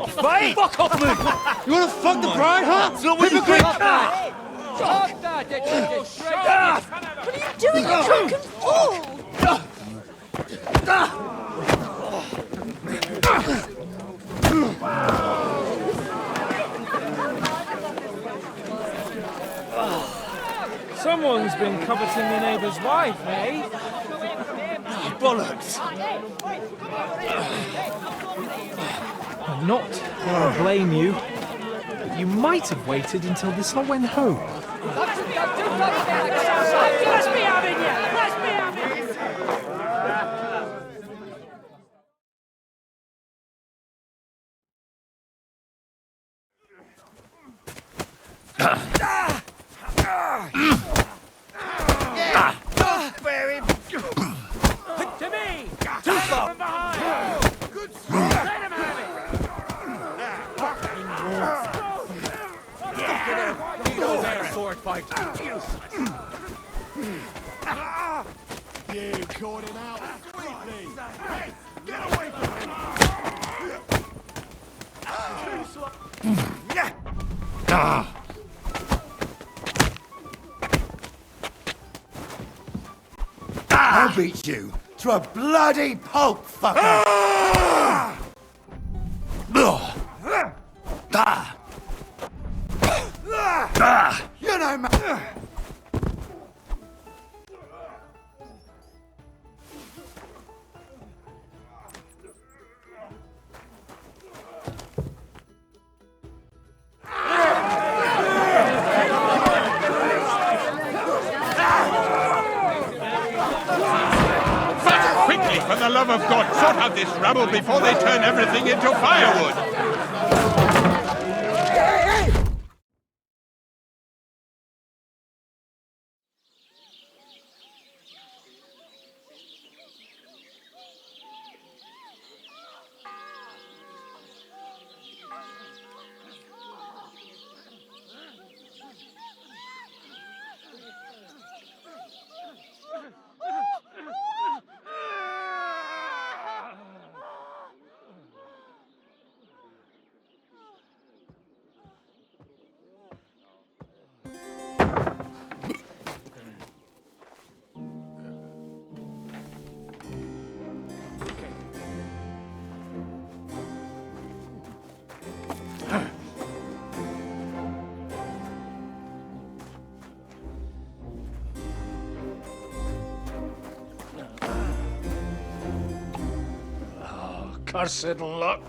Fight! Fuck off, man! You wanna fuck the bride, huh? Hypocrite! What are you doing, you drunken fool? Someone's been coveting the neighbour's wife, eh? Bollocks! I'm not gonna blame you. But you might have waited until this all went home. Let me have it, yeah! Let me have it! To me! Too far! From behind! Let him have it! You know their sword fight. You caught him out sweetly. Hey, get away from him! I'll beat you to a bloody pulp, fucker! You know, man. Quickly, for the love of God, sort out this rabble before they turn everything into firewood! Cursed luck.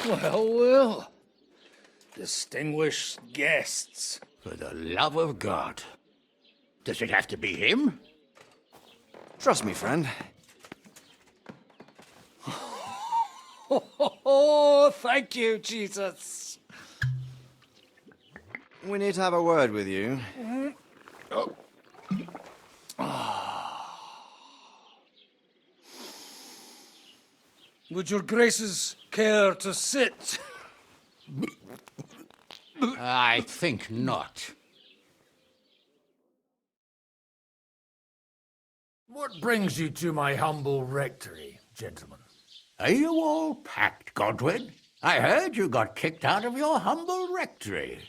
Well. Distinguished guests. For the love of God. Does it have to be him? Trust me, friend. Oh, thank you, Jesus. We need to have a word with you. Would your graces care to sit? I think not. What brings you to my humble rectory, gentlemen? Are you all packed, Godwin? I heard you got kicked out of your humble rectory.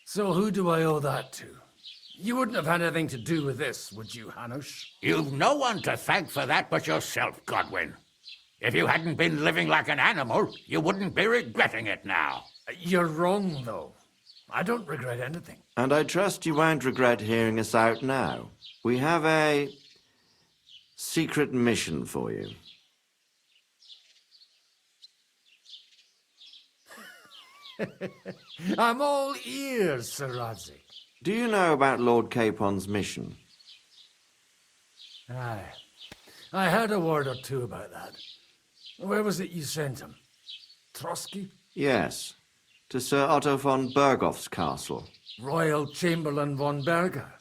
So who do I owe that to? You wouldn't have had anything to do with this, would you, Hanush? You've no one to thank for that but yourself, Godwin. If you hadn't been living like an animal, you wouldn't be regretting it now. You're wrong, though. I don't regret anything. And I trust you won't regret hearing us out now. We have a secret mission for you. I'm all ears, Sir Radzik. Do you know about Lord Capon's mission? Aye. I heard a word or two about that. Where was it you sent him? Trotsky? Yes, to Sir Otto von Bergoff's castle. Royal Chamberlain von Berger?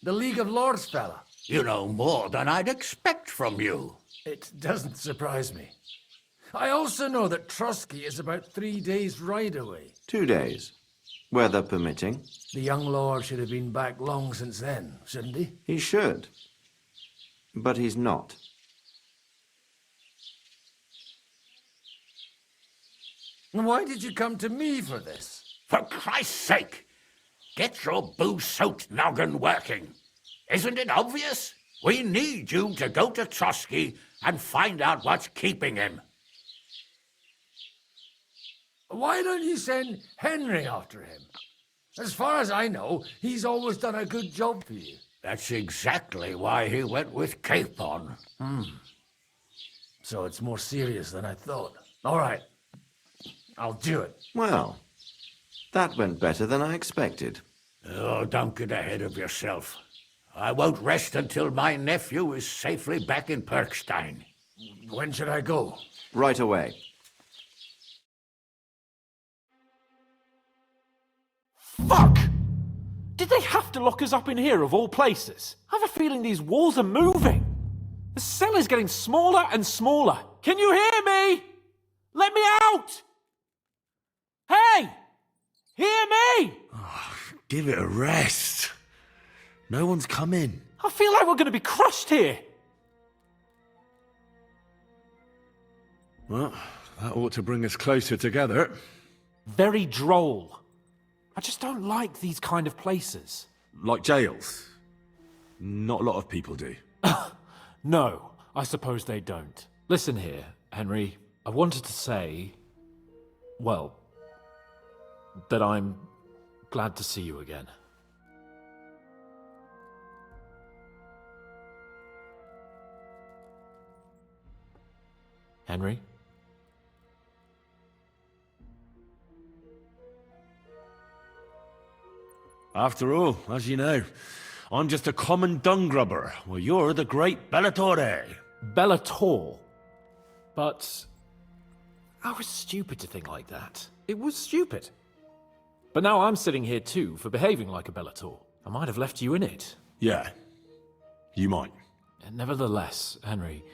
The League of Lords fella? You know more than I'd expect from you. It doesn't surprise me. I also know that Trotsky is about 3 days' ride away. 2 days, weather permitting. The young lord should have been back long since then, shouldn't he? He should. But he's not. Why did you come to me for this? For Christ's sake, get your booze-soaked noggin working. Isn't it obvious? We need you to go to Trotsky and find out what's keeping him. Why don't you send Henry after him? As far as I know, he's always done a good job for you. That's exactly why he went with Capon. So it's more serious than I thought. All right. I'll do it. Well, that went better than I expected. Oh, don't get ahead of yourself. I won't rest until my nephew is safely back in Perkstein. When should I go? Right away. Fuck! Did they have to lock us up in here of all places? I have a feeling these walls are moving. The cell is getting smaller and smaller. Can you hear me? Let me out! Hey! Hear me! Give it a rest. No one's come in. I feel like we're going to be crushed here. Well, that ought to bring us closer together. Very droll. I just don't like these kind of places. Like jails. Not a lot of people do. No, I suppose they don't. Listen here, Henry. I wanted to say, well, that I'm glad to see you again. Henry? After all, as you know, I'm just a common dung grubber, while you're the great Bellatore. Bellator. But I was stupid to think like that. It was stupid. But now I'm sitting here too for behaving like a Bellator. I might have left you in it. Yeah, you might. And nevertheless, Henry,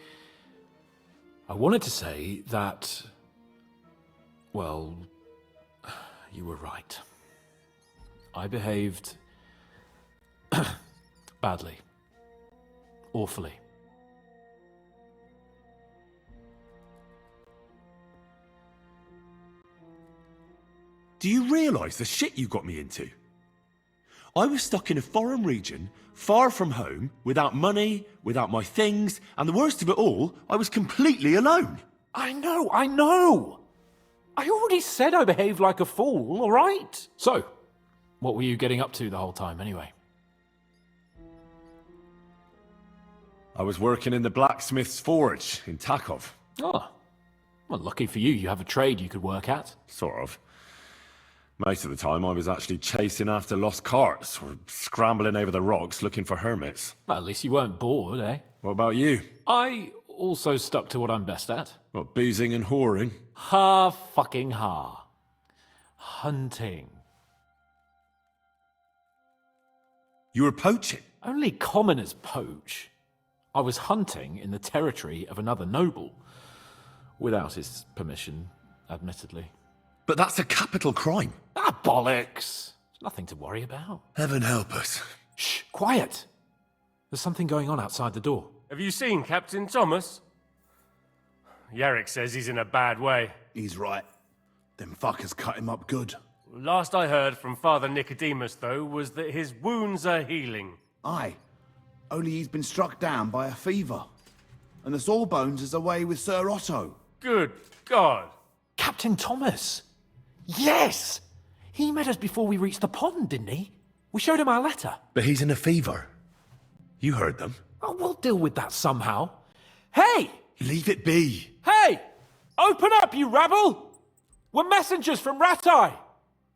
I wanted to say that, well, you were right. I behaved badly. Awfully. Do you realise the shit you got me into? I was stuck in a foreign region, far from home, without money, without my things, and the worst of it all, I was completely alone. I know! I already said I behaved like a fool, all right? So, what were you getting up to the whole time, anyway? I was working in the blacksmith's forge in Takov. Oh, well, lucky for you, you have a trade you could work at. Sort of. Most of the time I was actually chasing after lost carts, or scrambling over the rocks looking for hermits. Well, at least you weren't bored, eh? What about you? I also stuck to what I'm best at. What, boozing and whoring? Ha. Hunting. You were poaching? Only commoners poach. I was hunting in the territory of another noble. Without his permission, admittedly. But that's a capital crime. Ah, bollocks! Nothing to worry about. Heaven help us. Shh, quiet! There's something going on outside the door. Have you seen Captain Thomas? Yarrick says he's in a bad way. He's right. Them fuckers cut him up good. Last I heard from Father Nicodemus, though, was that his wounds are healing. Aye. Only he's been struck down by a fever. And the Sawbones is away with Sir Otto. Good God! Captain Thomas! Yes! He met us before we reached the pond, didn't he? We showed him our letter. But he's in a fever. You heard them. Oh, we'll deal with that somehow. Hey! Leave it be. Hey! Open up, you rabble! We're messengers from Ratai.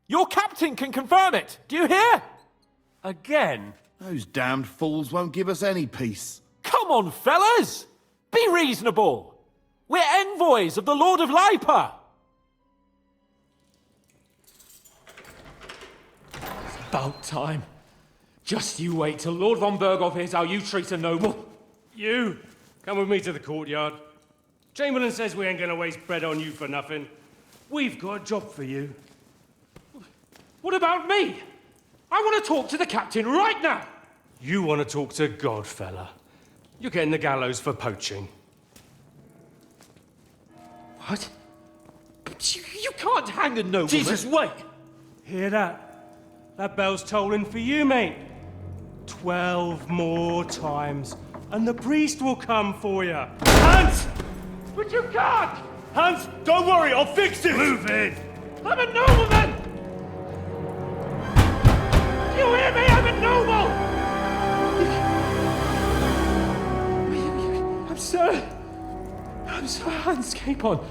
Your captain can confirm it. Do you hear? Again? Those damned fools won't give us any peace. Come on, fellas! Be reasonable! We're envoys of the Lord of Lipa! About time. Just you wait till Lord von Berghoff hears how you treat a noble. You, come with me to the courtyard. Chamberlain says we ain't gonna waste bread on you for nothing. We've got a job for you. What about me? I want to talk to the captain right now. You want to talk to God, fella. You're getting the gallows for poaching. What? You can't hang a nobleman. Jesus, wait! Hear that? That bell's tolling for you, mate. 12 more times, and the priest will come for you. Hans! But you can't! Hans, don't worry, I'll fix it! Move it! I'm a nobleman! Do you hear me? I'm a noble! I'm Sir Hans, keep on.